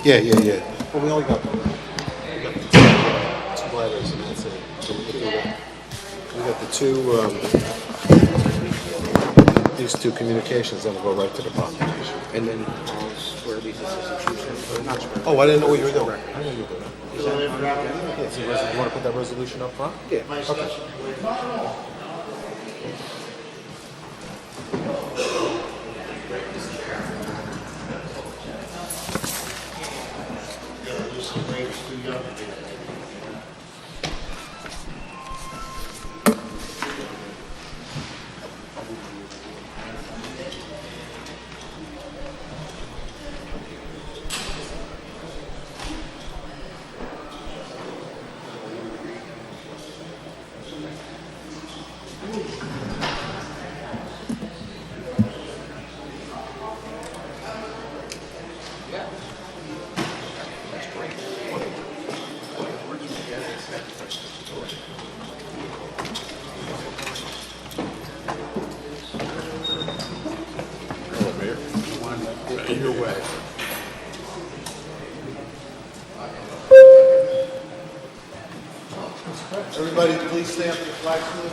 Yeah. Well, we only got two letters, and that's it. So we got the two, these two communications, then we'll go right to the proclamation. And then I'll swear these as institutions. Not swear. Oh, I didn't know what you were doing. I didn't know you were doing that. Is that on the agenda? Yeah, so you want to put that resolution up front? Yeah. Okay. In your way. Everybody, please stand for the flag salute.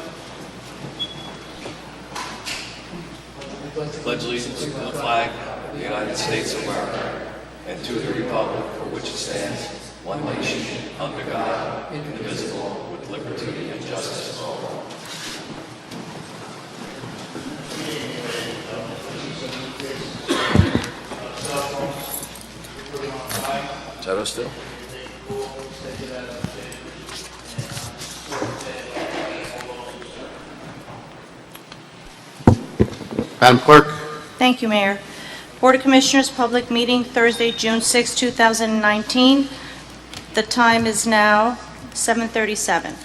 Pledge allegiance to the flag of the United States of America and to the republic for which it stands, one nation, under God, indivisible, with liberty and justice for all. Is that us still? Madam Clerk. Thank you, Mayor. Board of Commissioners, public meeting Thursday, June 6, 2019. The time is now 7:37.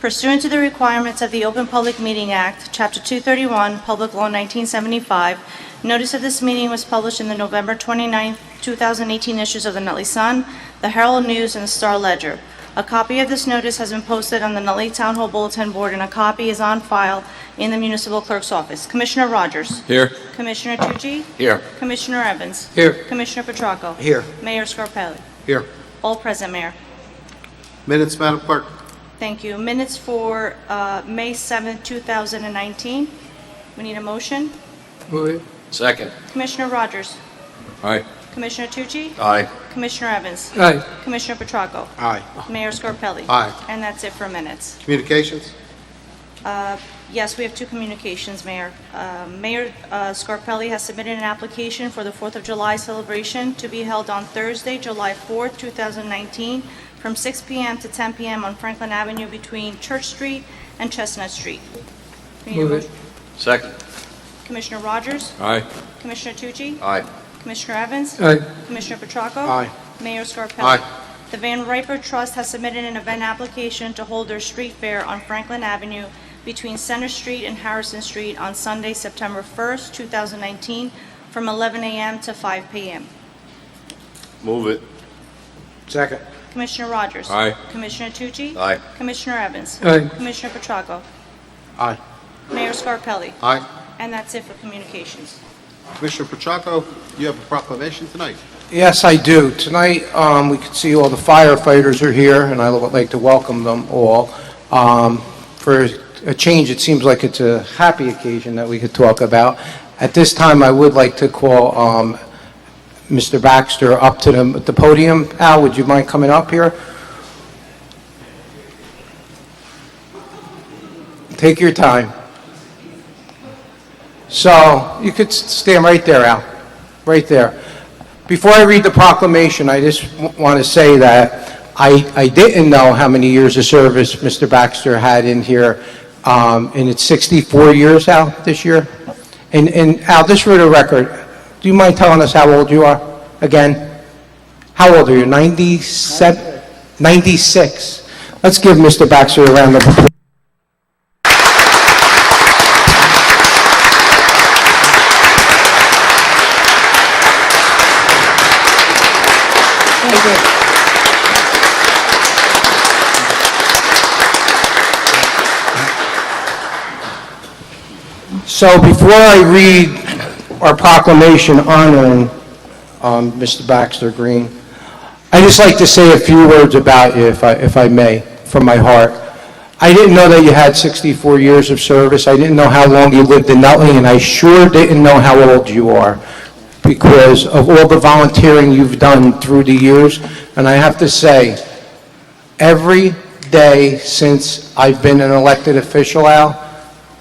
Pursuant to the requirements of the Open Public Meeting Act, Chapter 231, Public Law 1975, notice of this meeting was published in the November 29, 2018 issues of the Nutley Sun, the Herald News, and the Star Ledger. A copy of this notice has been posted on the Nutley Town Hall Bulletin Board, and a copy is on file in the Municipal Clerk's office. Commissioner Rogers? Here. Commissioner Tucci? Here. Commissioner Evans? Here. Commissioner Petracco? Here. Mayor Scarpelli? Here. All present, Mayor. Minutes, Madam Clerk. Thank you. Minutes for May 7, 2019. We need a motion. Move it. Second. Commissioner Rogers? Aye. Commissioner Tucci? Aye. Commissioner Evans? Aye. Commissioner Petracco? Aye. Mayor Scarpelli? Aye. And that's it for minutes. Communications. Yes, we have two communications, Mayor. Mayor Scarpelli has submitted an application for the 4th of July celebration to be held on Thursday, July 4th, 2019, from 6 p.m. to 10 p.m. on Franklin Avenue between Church Street and Chestnut Street. We need a motion. Second. Commissioner Rogers? Aye. Commissioner Tucci? Aye. Commissioner Evans? Aye. Commissioner Petracco? Aye. Mayor Scarpelli? Aye. The Van Riper Trust has submitted an event application to hold their street fair on Franklin Avenue between Center Street and Harrison Street on Sunday, September 1st, 2019, from 11 a.m. to 5 p.m. Move it. Second. Commissioner Rogers? Aye. Commissioner Tucci? Aye. Commissioner Evans? Aye. Commissioner Petracco? Aye. Mayor Scarpelli? Aye. And that's it for communications. Commissioner Petracco, you have a proclamation tonight. Yes, I do. Tonight, we can see all the firefighters are here, and I would like to welcome them all. For a change, it seems like it's a happy occasion that we could talk about. At this time, I would like to call Mr. Baxter up to the podium. Al, would you mind coming up here? Take your time. So, you could stand right there, Al. Right there. Before I read the proclamation, I just want to say that I didn't know how many years of service Mr. Baxter had in here, and it's 64 years, Al, this year. And Al, just for the record, do you mind telling us how old you are again? How old are you? 97? 96. Let's give Mr. Baxter a round of applause. So before I read our proclamation honoring Mr. Baxter Green. I'd just like to say a few words about you, if I may, from my heart. I didn't know that you had 64 years of service. I didn't know how long you lived in Nutley, and I sure didn't know how old you are because of all the volunteering you've done through the years. And I have to say, every day since I've been an elected official, Al,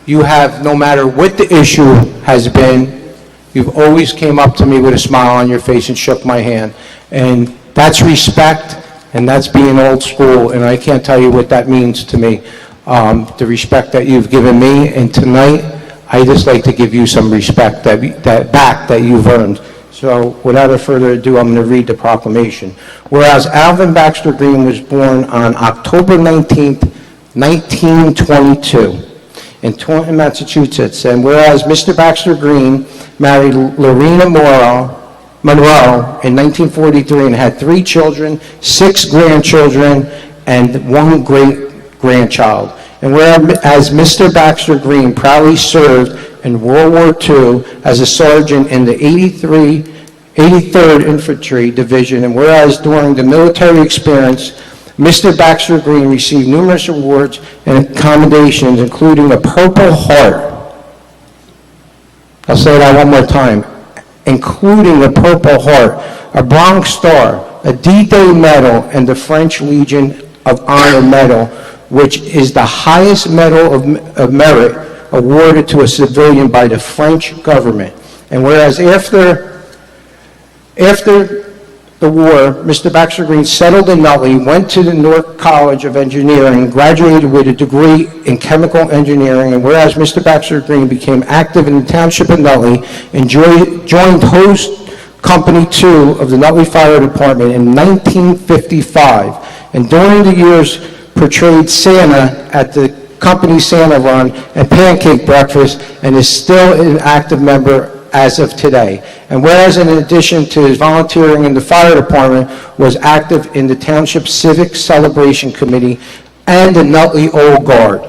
you have, no matter what the issue has been, you've always came up to me with a smile on your face and shook my hand. And that's respect, and that's being old school, and I can't tell you what that means to me, the respect that you've given me. And tonight, I just like to give you some respect that you've earned. So without further ado, I'm going to read the proclamation. Whereas Alvin Baxter Green was born on October 19th, 1922, in Taunton, Massachusetts, and whereas Mr. Baxter Green married Lorena Monroe in 1943 and had 3 children, 6 grandchildren, and 1 great-grandchild. And whereas Mr. Baxter Green proudly served in World War II as a sergeant in the 83rd Infantry Division, and whereas during the military experience, Mr. Baxter Green received numerous awards and commendations, including a Purple Heart. I'll say that one more time. Including a Purple Heart, a Bronze Star, a D-Day Medal, and the French Legion of Honor Medal, which is the highest medal of merit awarded to a civilian by the French government. And whereas after the war, Mr. Baxter Green settled in Nutley, went to the Newark College of Engineering, graduated with a degree in chemical engineering, and whereas Mr. Baxter Green became active in the township of Nutley and joined Host Company 2 of the Nutley Fire Department in 1955, and during the years portrayed Santa at the company Santa Run and Pancake Breakfast, and is still an active member as of today. And whereas in addition to his volunteering in the fire department, was active in the Township Civic Celebration Committee and the Nutley Old Guard.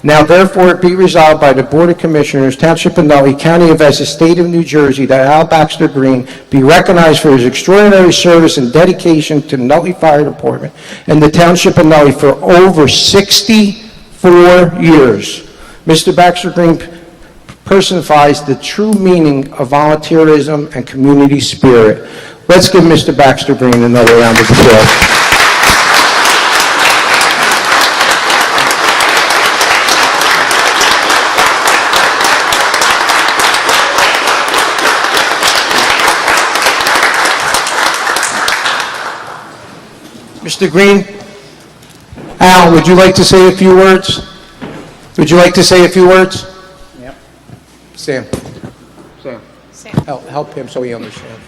Now therefore it be resolved by the Board of Commissioners, Township of Nutley, County of Essex, State of New Jersey, that Al Baxter Green be recognized for his extraordinary service and dedication to the Nutley Fire Department and the Township of Nutley for over 64 years. Mr. Baxter Green personifies the true meaning of volunteerism and community spirit. Let's give Mr. Baxter Green another round of applause. Mr. Green, Al, would you like to say a few words? Would you like to say a few words? Yep. Sam. Help him so he understands.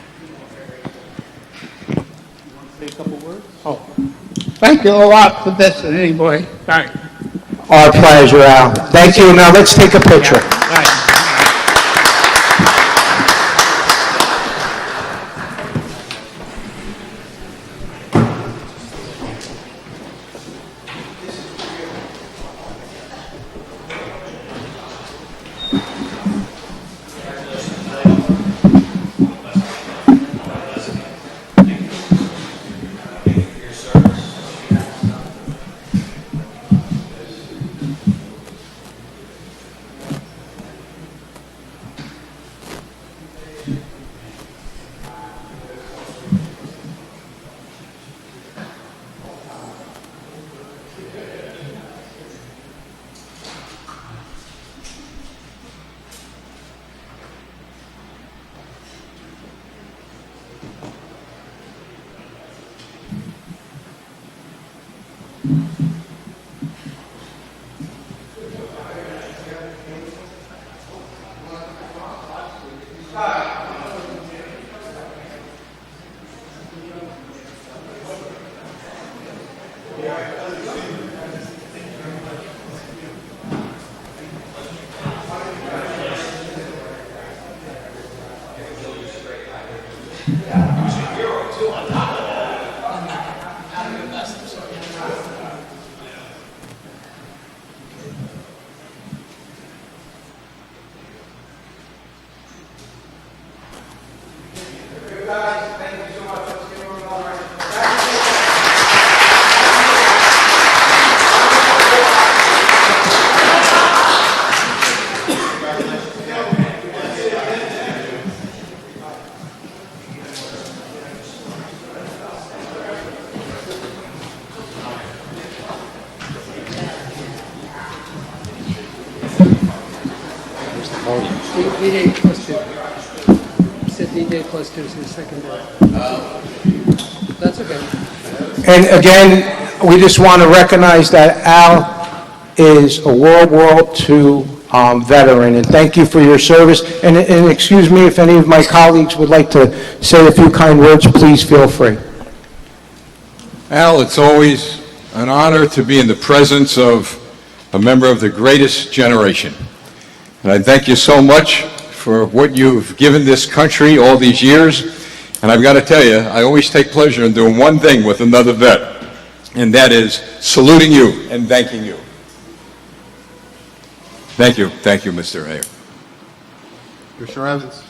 Say a couple words? Oh, Thank you a lot for this, anyway. Thanks. our pleasure, Al. Thank you. Now let's take a picture. Thanks. Guys, D-Day plus 2. You said D-Day plus 2 is the second day. That's okay. And again, we just want to recognize that Al is a World War II veteran, and thank you for your service. And excuse me, if any of my colleagues would like to say a few kind words, please feel free. Al, it's always an honor to be in the presence of a member of the greatest generation. And I thank you so much for what you've given this country all these years. And I've got to tell you, I always take pleasure in doing one thing with another vet, and that is saluting you and thanking you. Thank you, Mr. Mayor. Commissioner Evans?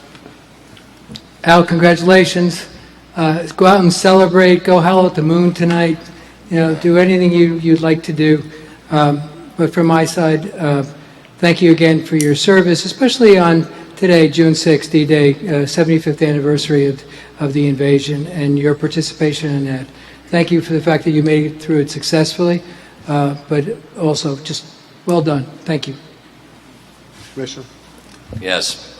Al, congratulations. Go out and celebrate. Go howl at the moon tonight. You know, do anything you'd like to do. But from my side, thank you again for your service, especially on today, June 6th, D-Day, 75th anniversary of the invasion, and your participation in that. Thank you for the fact that you made it through it successfully, but also just well done. Thank you. Commissioner? Yes.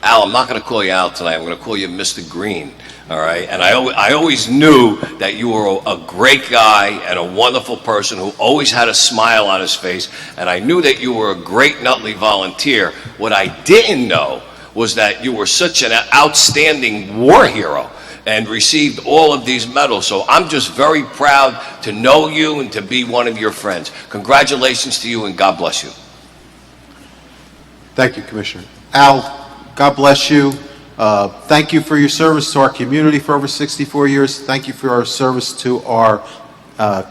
Al, I'm not going to call you Al tonight. I'm going to call you Mr. Green, all right? And I always knew that you were a great guy and a wonderful person who always had a smile on his face, and I knew that you were a great Nutley volunteer. What I didn't know was that you were such an outstanding war hero and received all of these medals. So I'm just very proud to know you and to be one of your friends. Congratulations to you, and God bless you. Thank you, Commissioner. Al, God bless you. Thank you for your service to our community for over 64 years. Thank you for your service to our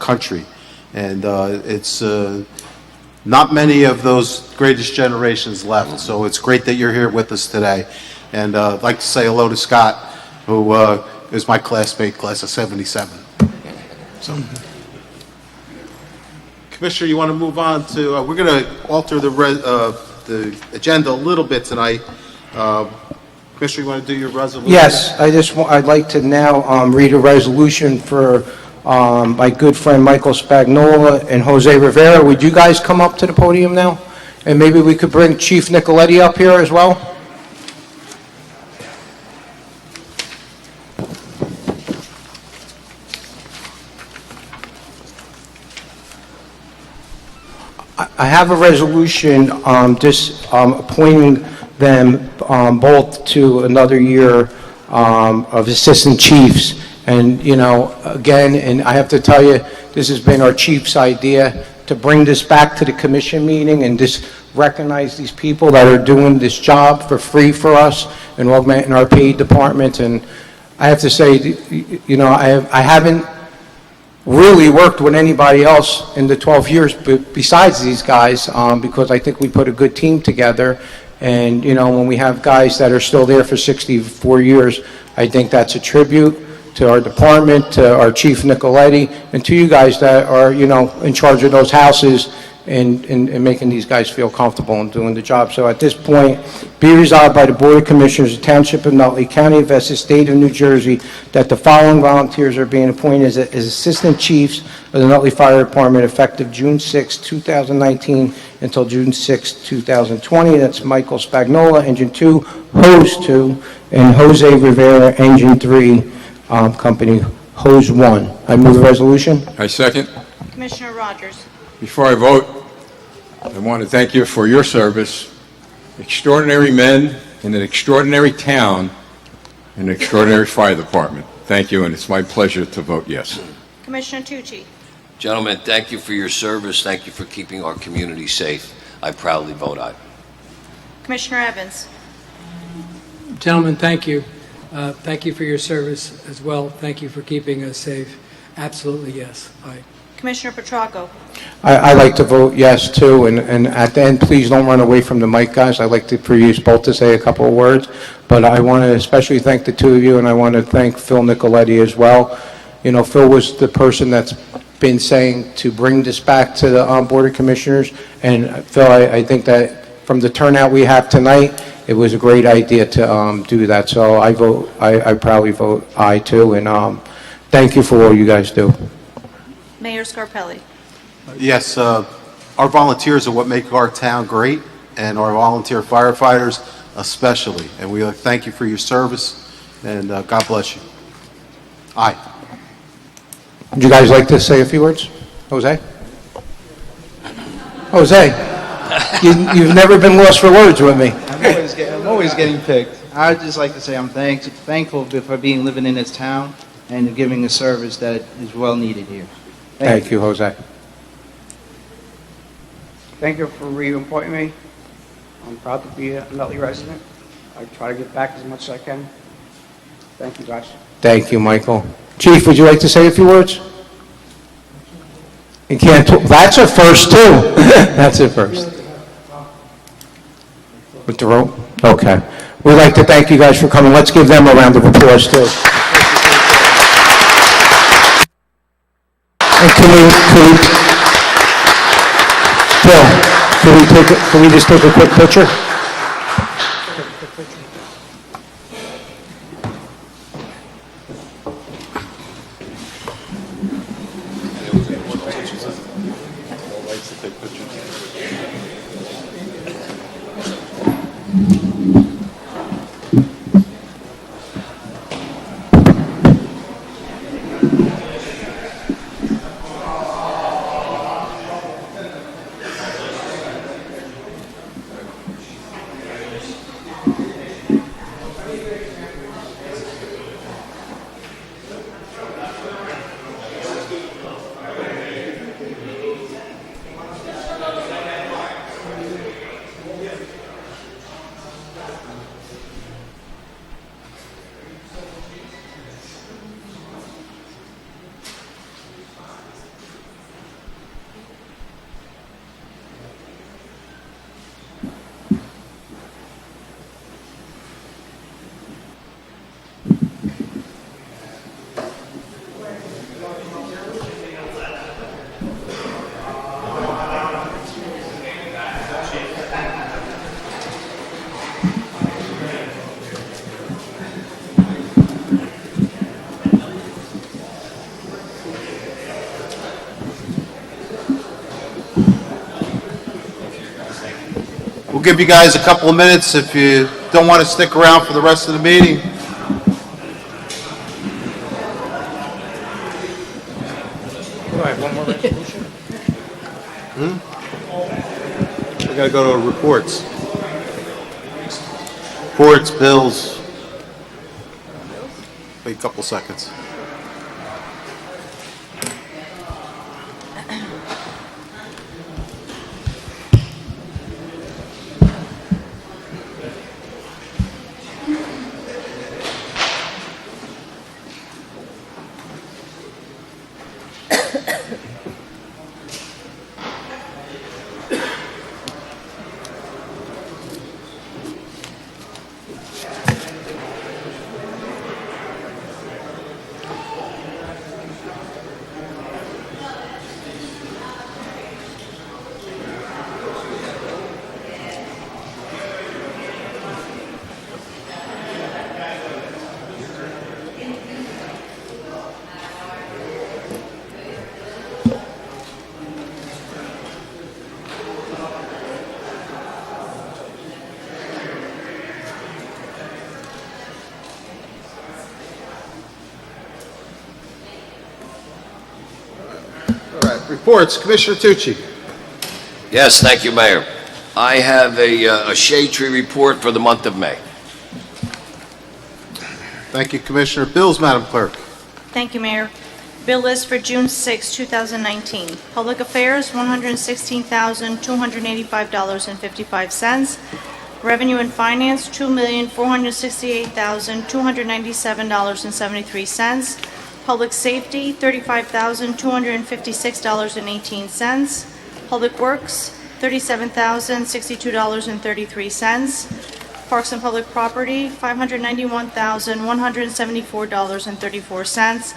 country. And it's not many of those greatest generations left, so it's great that you're here with us today. And I'd like to say hello to Scott, who is my classmate, class of 77. So, Commissioner, you want to move on to, we're going to alter the agenda a little bit tonight. Commissioner, you want to do your resolution? Yes, I'd like to now read a resolution for my good friend Michael Spagnola and Jose Rivera. Would you guys come up to the podium now? And maybe we could bring Chief Nicoletti up here as well? I have a resolution just appointing them both to another year of assistant chiefs. And, you know, again, and I have to tell you, this has been our chief's idea to bring this back to the commission meeting and just recognize these people that are doing this job for free for us and augmenting our paid department. And I have to say, you know, I haven't really worked with anybody else in the 12 years besides these guys, because I think we put a good team together. And, you know, when we have guys that are still there for 64 years, I think that's a tribute to our department, to our Chief Nicoletti, and to you guys that are, you know, in charge of those houses and making these guys feel comfortable and doing the job. So at this point, be resolved by the Board of Commissioners of the Township of Nutley, County of Essex, State of New Jersey, that the following volunteers are being appointed as Assistant Chiefs of the Nutley Fire Department effective June 6, 2019 until June 6, 2020. That's Michael Spagnola, Engine 2, Hose 2, and Jose Rivera, Engine 3, Company Hose 1. I move the resolution. I second. Commissioner Rogers? Before I vote, I want to thank you for your service. Extraordinary men in an extraordinary town, and an extraordinary fire department. Thank you, and it's my pleasure to vote yes. Commissioner Tucci? Gentlemen, thank you for your service. Thank you for keeping our community safe. I proudly vote aye. Commissioner Evans? Gentlemen, thank you. Thank you for your service as well. Thank you for keeping us safe. Absolutely yes. Aye. Commissioner Petracco? I like to vote yes, too, and at the end, please don't run away from the mic, guys. I'd like for you both to say a couple of words, but I want to especially thank the two of you, and I want to thank Phil Nicoletti as well. You know, Phil was the person that's been saying to bring this back to the Board of Commissioners, and Phil, I think that from the turnout we have tonight, it was a great idea to do that, so I proudly vote aye, too, and thank you for all you guys do. Mayor Scarpelli? Yes, our volunteers are what make our town great, and our volunteer firefighters especially. And we thank you for your service, and God bless you. Aye. Would you guys like to say a few words? Jose? Jose, you've never been lost for words with me. I'm always getting picked. I'd just like to say I'm thankful for living in this town and giving a service that is well needed here. Thank you, Jose. Thank you for reappointing me. I'm proud to be a Nutley resident. I try to give back as much as I can. Thank you, guys. Thank you, Michael. Chief, would you like to say a few words? You can't, that's a first, too. That's a first. With the rope? Okay. We'd like to thank you guys for coming. Let's give them a round of applause, too. And Bill, can we just take a quick picture? We'll give you guys a couple of minutes if you don't want to stick around for the rest of the meeting. One more resolution? We got to go to reports. Reports, bills. Wait a couple seconds. Reports, Commissioner Tucci. Yes, thank you, Mayor. I have a shade tree report for the month of May. Thank you, Commissioner. Bills, Madam Clerk. Thank you, Mayor. Bill list for June 6, 2019. Public Affairs, $116,285.55. Revenue and Finance, $2,468,297.73. Public Safety, $35,256.18. Public Works, $37,062.33. Parks and Public Property, $591,174.34.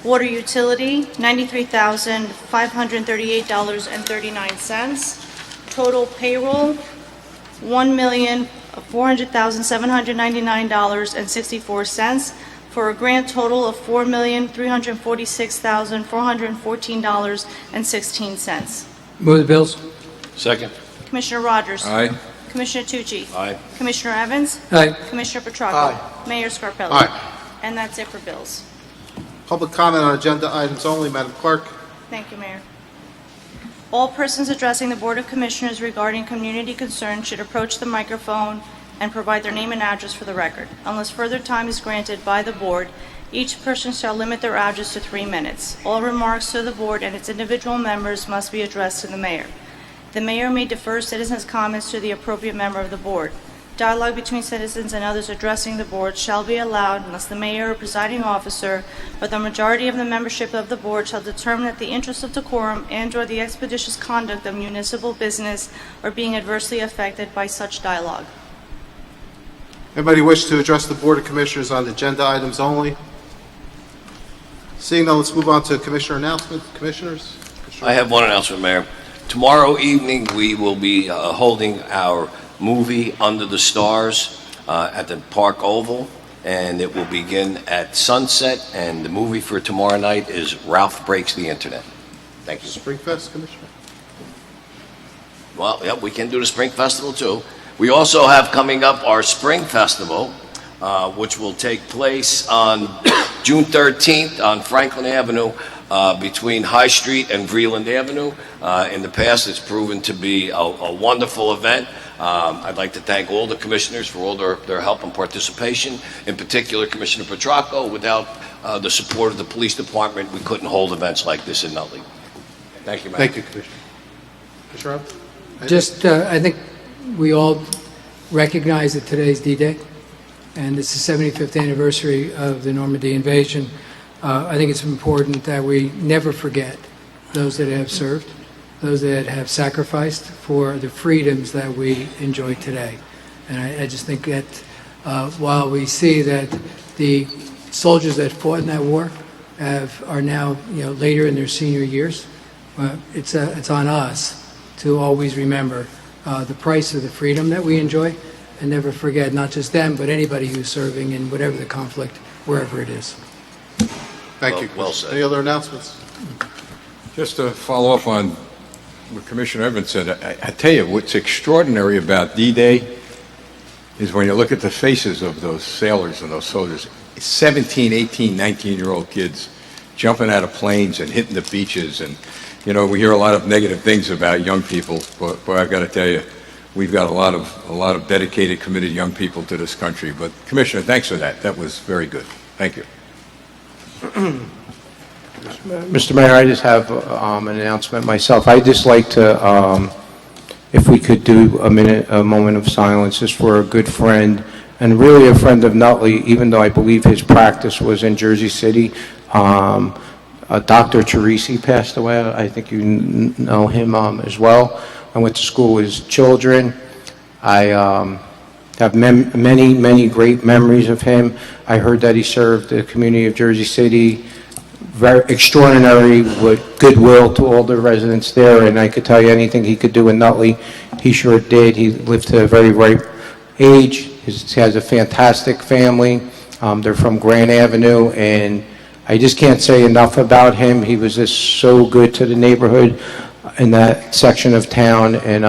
Water Utility, $93,538.39. Total payroll, $1,400,799.64, for a grand total of $4,346,414.16. Move the bills. Second. Commissioner Rogers? Aye. Commissioner Tucci? Aye. Commissioner Evans? Aye. Commissioner Petracco? Aye. Mayor Scarpelli? Aye. And that's it for bills. Public comment on agenda items only, Madam Clerk. Thank you, Mayor. All persons addressing the Board of Commissioners regarding community concerns should approach the microphone and provide their name and address for the record. Unless further time is granted by the Board, each person shall limit their address to 3 minutes. All remarks to the Board and its individual members must be addressed to the Mayor. The Mayor may defer citizens' comments to the appropriate member of the Board. Dialogue between citizens and others addressing the Board shall be allowed unless the Mayor or presiding officer or the majority of the membership of the Board shall determine that the interest of decorum and/or the expeditious conduct of municipal business are being adversely affected by such dialogue. Anybody wish to address the Board of Commissioners on agenda items only? Seeing none, let's move on to Commissioner announcements. Commissioners? I have one announcement, Mayor. Tomorrow evening, we will be holding our movie Under the Stars at the Park Oval, and it will begin at sunset, and the movie for tomorrow night is Ralph Breaks the Internet. Thank you. Springfest, Commissioner? Well, yeah, we can do the Spring Festival, too. We also have coming up our Spring Festival, which will take place on June 13th on Franklin Avenue between High Street and Vreeland Avenue. In the past, it's proven to be a wonderful event. I'd like to thank all the commissioners for all their help and participation. In particular, Commissioner Petracco. Without the support of the police department, we couldn't hold events like this in Nutley. Thank you, Madam. Thank you, Commissioner. Commissioner Evans? Just, I think we all recognize that today's D-Day, and it's the 75th anniversary of the Normandy invasion. I think it's important that we never forget those that have served, those that have sacrificed for the freedoms that we enjoy today. And I just think that while we see that the soldiers that fought in that war are now, later in their senior years, it's on us to always remember the price of the freedom that we enjoy, and never forget not just them, but anybody who's serving in whatever the conflict, wherever it is. Thank you. Well said. Any other announcements? Just to follow up on what Commissioner Evans said, I tell you, what's extraordinary about D-Day is when you look at the faces of those sailors and those soldiers, 17, 18, 19-year-old kids jumping out of planes and hitting the beaches. And, we hear a lot of negative things about young people, but I've got to tell you, we've got a lot of dedicated, committed young people to this country. But, Commissioner, thanks for that. That was very good. Thank you. Mr. Mayor, I just have an announcement myself. I'd just like to, if we could do a moment of silence just for a good friend, and really a friend of Nutley, even though I believe his practice was in Jersey City. Dr. Teresi passed away. I think you know him as well. I went to school with his children. I have many, many great memories of him. I heard that he served the community of Jersey City. Very extraordinary, with goodwill to all the residents there, and I could tell you anything he could do in Nutley, he sure did. He lived to a very ripe age. He has a fantastic family. They're from Grand Avenue, and I just can't say enough about him. He was just so good to the neighborhood in that section of town, and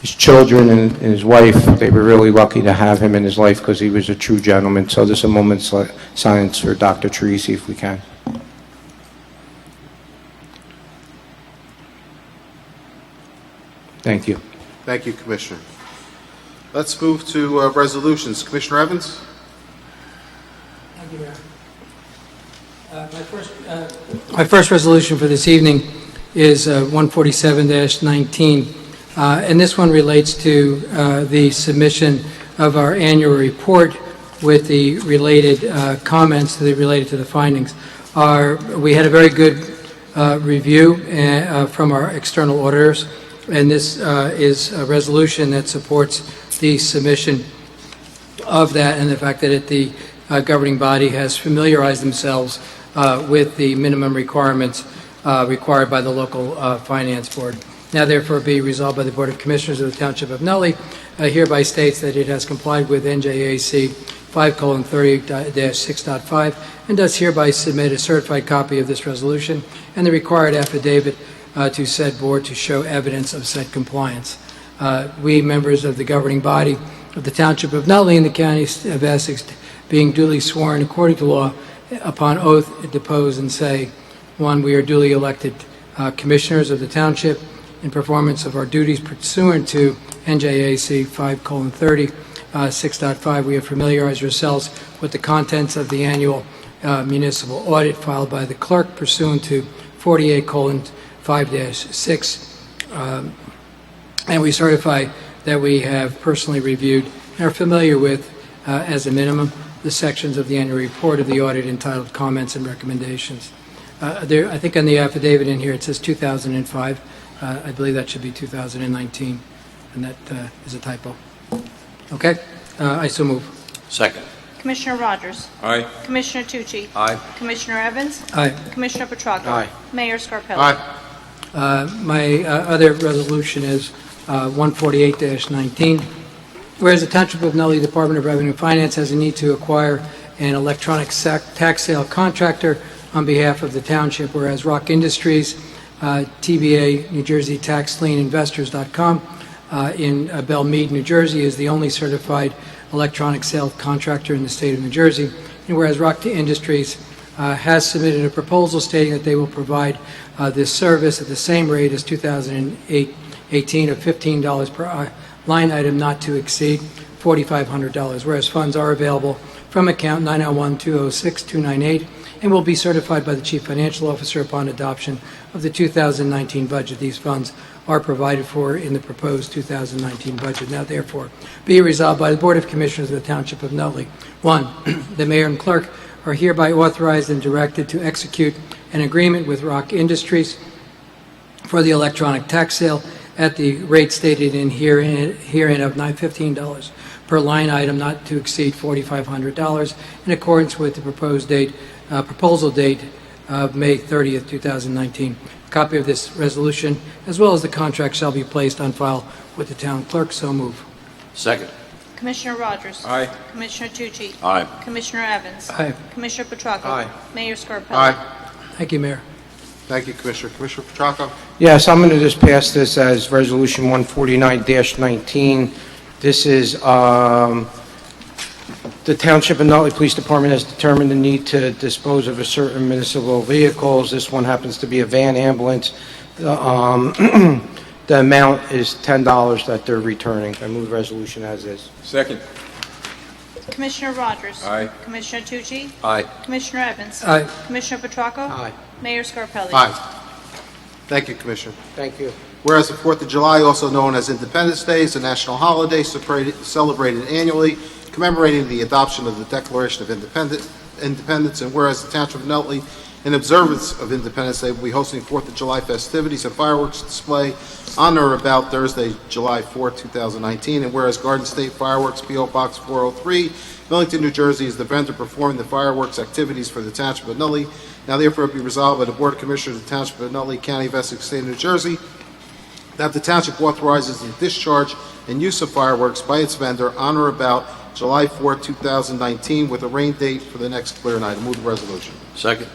his children and his wife, they were really lucky to have him in his life because he was a true gentleman. So just a moment's silence for Dr. Teresi, if we can. Thank you. Thank you, Commissioner. Let's move to resolutions. Commissioner Evans? Thank you, Mayor. My first resolution for this evening is 147-19, and this one relates to the submission of our annual report with the related comments that are related to the findings. We had a very good review from our external auditors, and this is a resolution that supports the submission of that and the fact that the governing body has familiarized themselves with the minimum requirements required by the local finance board. Now therefore be resolved by the Board of Commissioners of the Township of Nutley, hereby states that it has complied with NJAC 5:30-6.5 and does hereby submit a certified copy of this resolution and the required affidavit to said board to show evidence of said compliance. we, members of the governing body of the Township of Nutley in the County of Essex, being duly sworn according to law, upon oath, depose and say, 1, we are duly elected commissioners of the Township in performance of our duties pursuant to NJAC 5:30, 6.5. We have familiarized ourselves with the contents of the annual municipal audit filed by the clerk pursuant to 48:5-6, and we certify that we have personally reviewed and are familiar with, as a minimum, the sections of the annual report of the audit entitled Comments and Recommendations. I think on the affidavit in here it says 2005. I believe that should be 2019, and that is a typo. Okay? I so move. Second. Commissioner Rogers? Aye. Commissioner Tucci? Aye. Commissioner Evans? Aye. Commissioner Petracco? Aye. Mayor Scarpelli? My other resolution is 148-19. Whereas the Township of Nutley Department of Revenue and Finance has a need to acquire an electronic tax sale contractor on behalf of the township, whereas Rock Industries, TBA, New Jersey TaxLienInvestors.com, in Belmead, New Jersey, is the only certified electronic sale contractor in the state of New Jersey. And whereas Rock Industries has submitted a proposal stating that they will provide this service at the same rate as 2018 of $15 per line item, not to exceed $4,500, whereas funds are available from account 901-206-298 and will be certified by the Chief Financial Officer upon adoption of the 2019 budget. These funds are provided for in the proposed 2019 budget. Now, therefore, be it resolved by the Board of Commissioners of the Township of Nutley. 1, the mayor and clerk are hereby authorized and directed to execute an agreement with Rock Industries for the electronic tax sale at the rate stated in herein of $15 per line item, not to exceed $4,500, in accordance with the proposal date of May 30th, 2019. A copy of this resolution, as well as the contract, shall be placed on file with the town clerk. So move. Second. Commissioner Rogers? Aye. Commissioner Tucci? Aye. Commissioner Evans? Aye. Commissioner Petracco? Aye. Mayor Scarpelli? Aye. Thank you, Mayor. Thank you, Commissioner. Commissioner Petracco? Yes, I'm going to just pass this as Resolution 149-19. This is, the Township of Nutley Police Department has determined the need to dispose of a certain municipal vehicles. This one happens to be a van ambulance. The amount is $10 that they're returning. I move the resolution as is. Second. Commissioner Rogers? Aye. Commissioner Tucci? Aye. Commissioner Evans? Aye. Commissioner Petracco? Aye. Mayor Scarpelli? Aye. Thank you, Commissioner. Thank you. Whereas the 4th of July, also known as Independence Day, is a national holiday celebrated annually, commemorating the adoption of the Declaration of Independence, and whereas the Township of Nutley, in observance of Independence Day, will be hosting 4th of July festivities and fireworks display on or about Thursday, July 4, 2019, and whereas Garden State Fireworks, P.O. Box 403, Millington, New Jersey, is the vendor performing the fireworks activities for the Township of Nutley. Now therefore be resolved by the Board of Commissioners of the Township of Nutley, County of Essex, State of New Jersey, that the Township authorizes the discharge and use of fireworks by its vendor on or about July 4, 2019, with a rain date for the next clear night. I move the resolution. Second.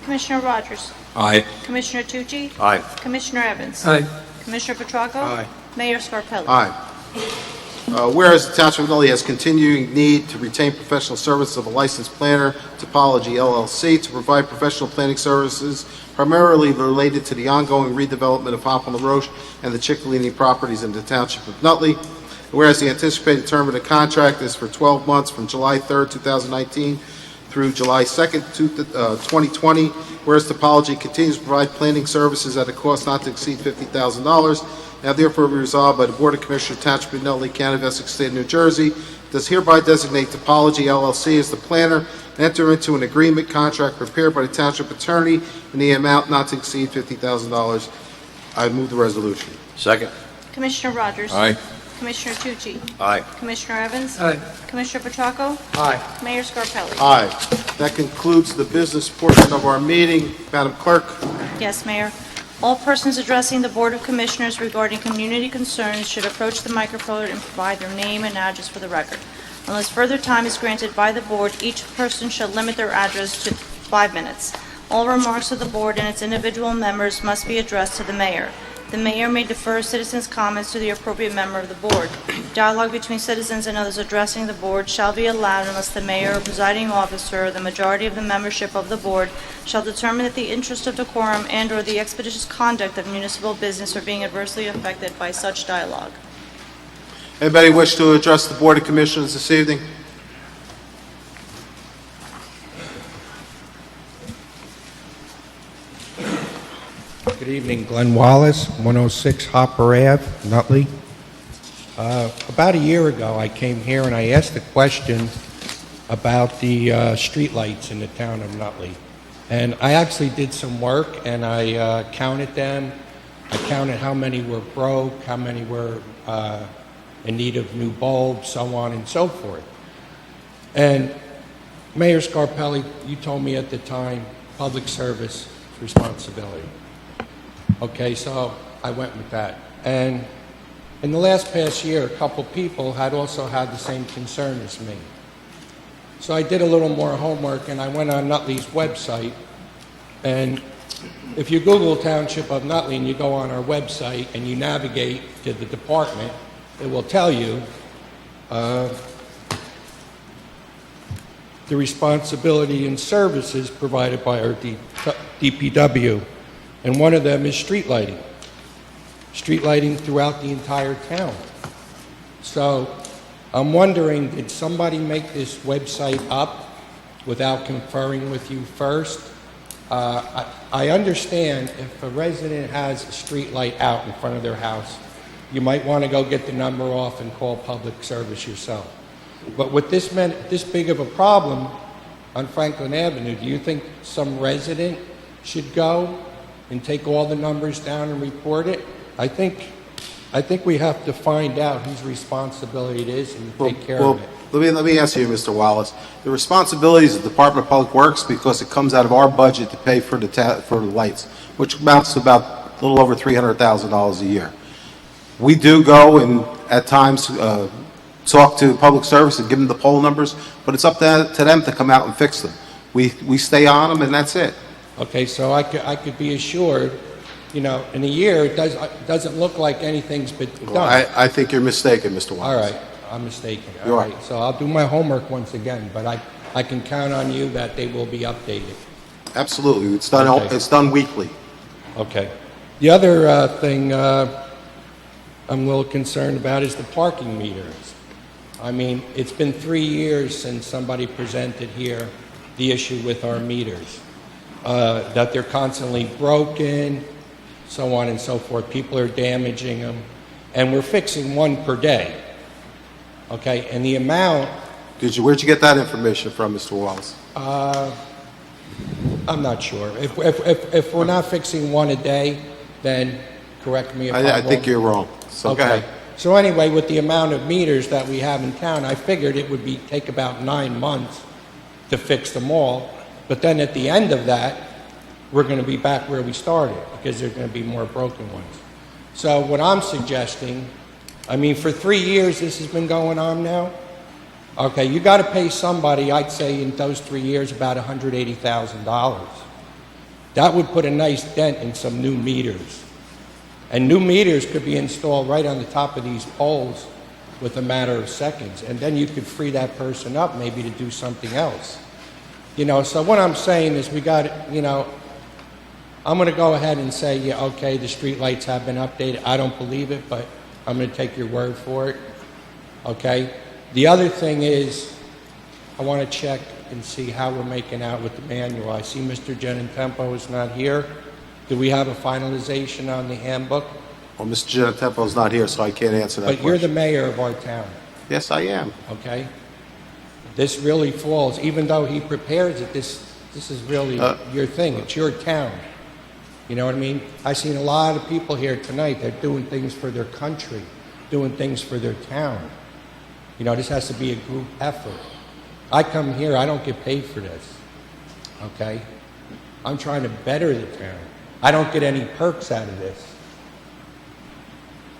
Commissioner Rogers? Aye. Commissioner Tucci? Aye. Commissioner Evans? Aye. Commissioner Petracco? Aye. Mayor Scarpelli? Aye. Whereas the Township of Nutley has continuing need to retain professional services of a licensed planner, Topology LLC, to provide professional planning services primarily related to the ongoing redevelopment of Hop on the Roche and the Chickalini properties in the Township of Nutley. Whereas the anticipated term of the contract is for 12 months from July 3rd, 2019 through July 2nd, 2020, whereas Topology continues to provide planning services at a cost not to exceed $50,000. Now therefore be resolved by the Board of Commissioners of Township of Nutley, County of Essex, State of New Jersey, does hereby designate Topology LLC as the planner and enter into an agreement contract prepared by the Township Attorney in the amount not to exceed $50,000. I move the resolution. Second. Commissioner Rogers? Aye. Commissioner Tucci? Aye. Commissioner Evans? Aye. Commissioner Petracco? Aye. Mayor Scarpelli? Aye. That concludes the business portion of our meeting. Madam Clerk? Yes, Mayor. All persons addressing the Board of Commissioners regarding community concerns should approach the microphone and provide their name and address for the record. Unless further time is granted by the Board, each person shall limit their address to 5 minutes. All remarks of the Board and its individual members must be addressed to the Mayor. The mayor may defer citizens' comments to the appropriate member of the board. Dialogue between citizens and others addressing the board shall be allowed unless the mayor or presiding officer or the majority of the membership of the board shall determine that the interest of decorum and/or the expeditious conduct of municipal business are being adversely affected by such dialogue. Anybody wish to address the Board of Commissioners this evening? Good evening, Glenn Wallace, 106 Hopper Ave, Nutley. About a year ago, I came here and I asked a question about the streetlights in the town of Nutley. And I actually did some work and I counted them. I counted how many were broke, how many were in need of new bulbs, so on and so forth. And Mayor Scarpelli, you told me at the time, public service responsibility. Okay, so I went with that. And in the past year, a couple people had also had the same concern as me. So I did a little more homework and I went on Nutley's website. And if you Google Township of Nutley and you go on our website and you navigate to the department, it will tell you the responsibility and services provided by our DPW. And one of them is street lighting. Street lighting throughout the entire town. So I'm wondering, did somebody make this website up without conferring with you first? I understand if a resident has a street light out in front of their house, you might want to go get the number off and call public service yourself. But with this big of a problem on Franklin Avenue, do you think some resident should go and take all the numbers down and report it? I think we have to find out whose responsibility it is and take care of it. Let me answer you, Mr. Wallace. The responsibility is the Department of Public Works because it comes out of our budget to pay for the lights, which amounts to about a little over $300,000 a year. We do go and at times talk to public service and give them the poll numbers, but it's up to them to come out and fix them. We stay on them and that's it. Okay, so I could be assured, in a year, it doesn't look like anything's been done. Well, I think you're mistaken, Mr. Wallace. All right, I'm mistaken. You All are. right, so I'll do my homework once again, but I can count on you that they will be updated. Absolutely. It's done. Okay. It's done weekly. Okay. The other thing I'm a little concerned about is the parking meters. I mean, it's been 3 years since somebody presented here the issue with our meters. That they're constantly broken, so on and so forth. People are damaging them, and we're fixing one per day. Okay, and the amount... Where'd you get that information from, Mr. Wallace? I'm not sure. If we're not fixing one a day, then correct me if I'm wrong. I think you're wrong. So go ahead. So anyway, with the amount of meters that we have in town, I figured it would take about 9 months to fix them all. But then at the end of that, we're going to be back where we started because there's going to be more broken ones. So what I'm suggesting, I mean, for 3 years this has been going on now. Okay, you got to pay somebody, I'd say in those 3 years, about $180,000. That would put a nice dent in some new meters. And new meters could be installed right on the top of these poles with a matter of seconds. And then you could free that person up maybe to do something else. So what I'm saying is we got, I'm going to go ahead and say, yeah, okay, the street lights have been updated. I don't believe it, but I'm going to take your word for it. Okay? The other thing is, I want to check and see how we're making out with the manual. I see Mr. Genetempo is not here. Do we have a finalization on the handbook? Well, Mr. Genetempo is not here, so I can't answer that But you're the question. mayor of our town, Yes, I am. okay? This really falls, even though he prepares it, this is really your thing. It's your town. You know what I mean? I've seen a lot of people here tonight that are doing things for their country, doing things for their town. This has to be a group effort. I come here, I don't get paid for this, okay? I'm trying to better the town. I don't get any perks out of this.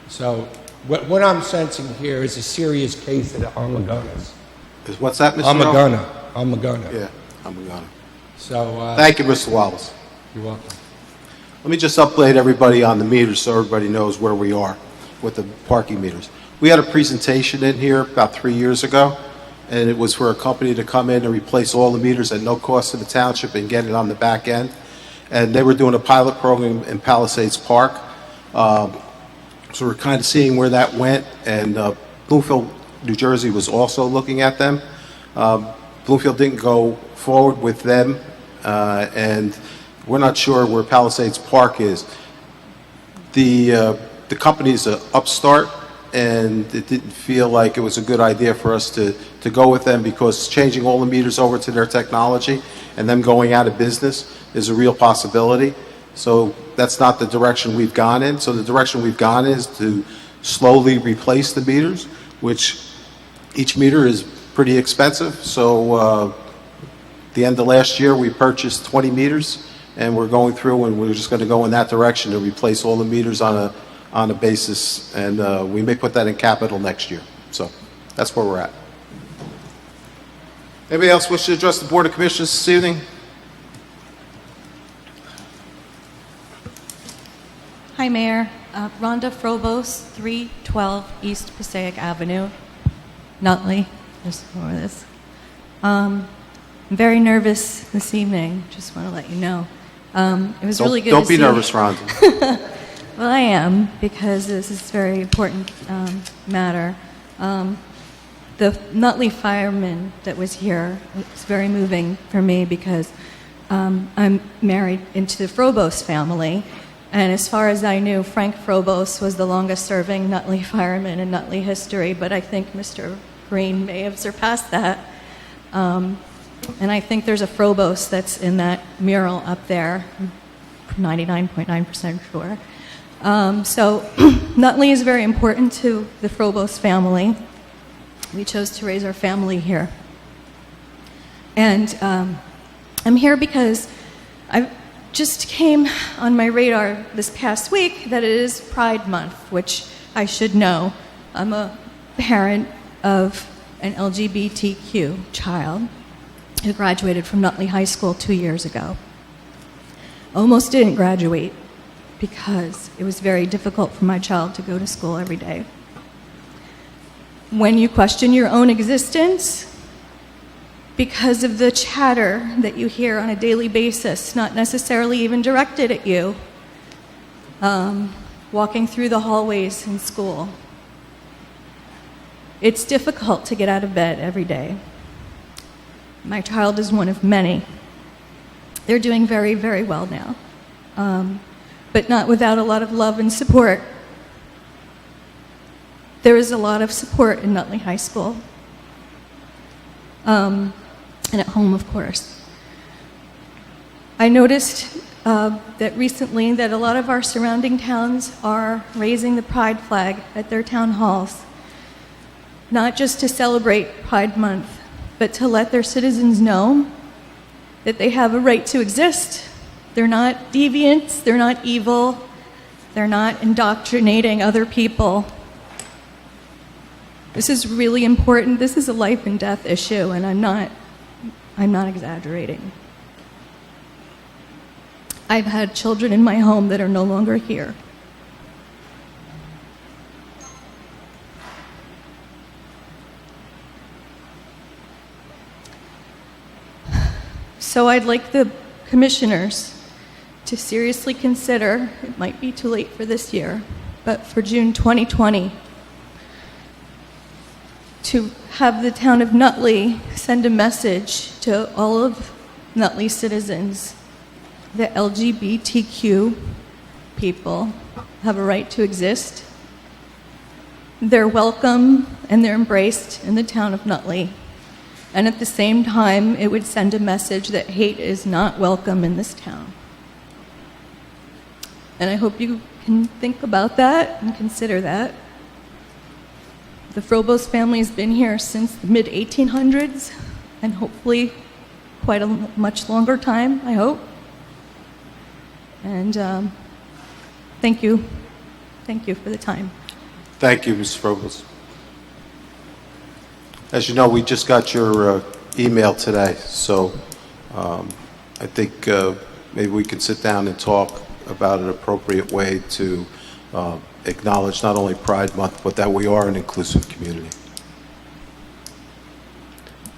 So what I'm sensing here is a serious case of the Armagonas. What's that, Mr. Earl? Armagona. Yeah, I'm gonna. So, Thank you, Mr. Wallace. you're welcome. Let me just update everybody on the meters so everybody knows where we are with the parking meters. We had a presentation in here about 3 years ago, and it was for a company to come in and replace all the meters at no cost to the township and get it on the back end. And they were doing a pilot program in Palisades Park. So we're kind of seeing where that went, and Bloomfield, New Jersey was also looking at them. Bloomfield didn't go forward with them, and we're not sure where Palisades Park is. The company's an upstart, and it didn't feel like it was a good idea for us to go with them, because changing all the meters over to their technology and them going out of business is a real possibility. So that's not the direction we've gone in. So the direction we've gone is to slowly replace the meters, which each meter is pretty expensive. So the end of last year, we purchased 20 meters, and we're going through, and we're just going to go in that direction to replace all the meters on a basis, and we may put that in capital next year. So that's where we're at. Anybody else wish to address the Board of Commissioners this evening? Hi, Mayor. Rhonda Frobos, 312 East Passaic Avenue, Nutley. Just over this. I'm very nervous this evening. Just want to let you know. It was really good to see. Don't be nervous, Rhonda. Well, I am, because this is a very important matter. The Nutley fireman that was here was very moving for me, because I'm married into the Frobos family. And as far as I knew, Frank Frobos was the longest-serving Nutley fireman in Nutley history, but I think Mr. Green may have surpassed that. And I think there's a Frobos that's in that mural up there, 99.9% sure. So Nutley is very important to the Frobos family. We chose to raise our family here. And I'm here because I just came on my radar this past week that it is Pride Month, which I should know. I'm a parent of an LGBTQ child who graduated from Nutley High School 2 years ago. Almost didn't graduate because it was very difficult for my child to go to school every day. When you question your own existence because of the chatter that you hear on a daily basis, not necessarily even directed at you, walking through the hallways in school, it's difficult to get out of bed every day. My child is one of many. They're doing very, very well now, but not without a lot of love and support. There is a lot of support in Nutley High School, and at home, of course. I noticed that recently that a lot of our surrounding towns are raising the Pride flag at their town halls, not just to celebrate Pride Month, but to let their citizens know that they have a right to exist. They're not deviants, they're not evil, they're not indoctrinating other people. This is really important. This is a life and death issue, and I'm not exaggerating. I've had children in my home that are no longer here. So I'd like the commissioners to seriously consider, it might be too late for this year, but for June 2020, to have the town of Nutley send a message to all of Nutley citizens that LGBTQ people have a right to exist. They're welcome and they're embraced in the town of Nutley. And at the same time, it would send a message that hate is not welcome in this town. And I hope you can think about that and consider that. The Frobos family has been here since the mid-1800s, and hopefully quite a much longer time, I hope. And thank you. Thank you for the time. Thank you, Ms. Frobos. As you know, we just got your email today, so I think maybe we could sit down and talk about an appropriate way to acknowledge not only Pride Month, but that we are an inclusive community.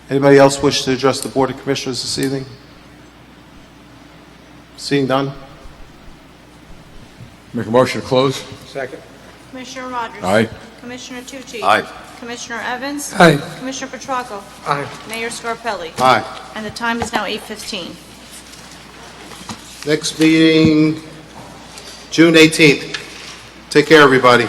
Anybody else wish to address the Board of Commissioners this evening? Seeing none? Make a motion to close? Second. Commissioner Rogers? Aye. Commissioner Tucci? Aye. Commissioner Evans? Aye. Commissioner Petracco? Aye. Mayor Scarpelli? Aye. And the time is now 8:15. Next meeting, June 18th. Take care, everybody.